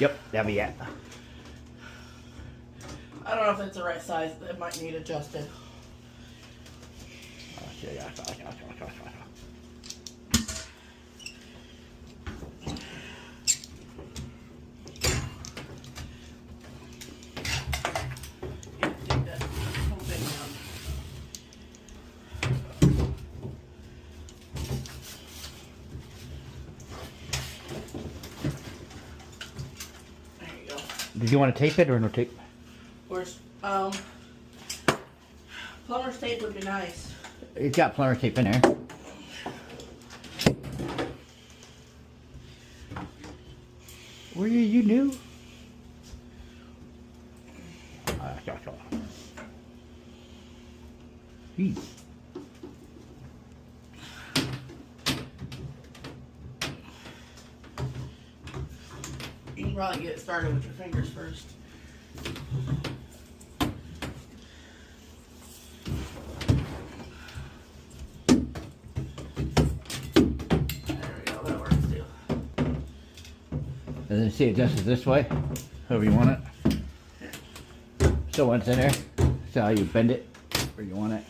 Yep, that'll be it. I don't know if it's the right size. It might need adjusted. Did you want to tape it or no tape? Where's, plumber's tape would be nice. It's got plumber's tape in there. Were you new? Jeez. You can probably get started with your fingers first. There we go, that works too. And then see it adjusts this way, however you want it. So once in there, so how you bend it where you want it.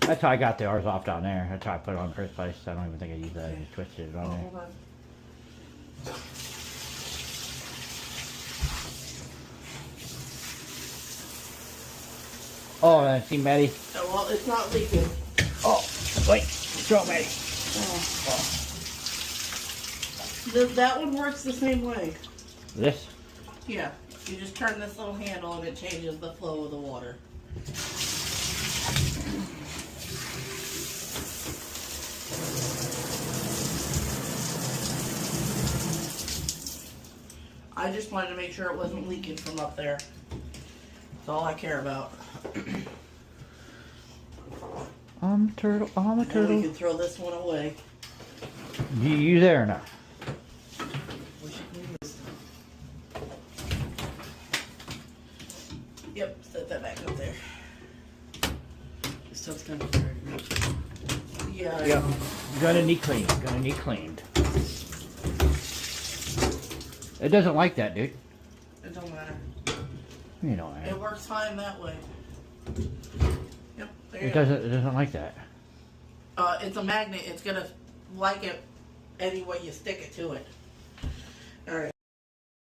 That's how I got the ours off down there. That's how I put it on in the first place. I don't even think I used that. I just twisted it on there. Hold on. Oh, and see Maddie. Oh, well, it's not leaking. Oh, wait. Throw it, Maddie. That one works the same way. This? Yeah. You just turn this little handle and it changes the flow of the water. I just wanted to make sure it wasn't leaking from up there. That's all I care about. I'm a turtle. I'm a And then we turtle. can throw this one away. You there or not? We should use. Yep, set that back up there. This stuff's kind of dirty. Yeah. Yep. Gonna need cleaned. Gonna need cleaned. It doesn't like that, dude. It don't matter. You know, It works fine that way. Yep, there you it go. doesn't like that. It's a magnet. It's gonna like it any way you stick it to it. All right.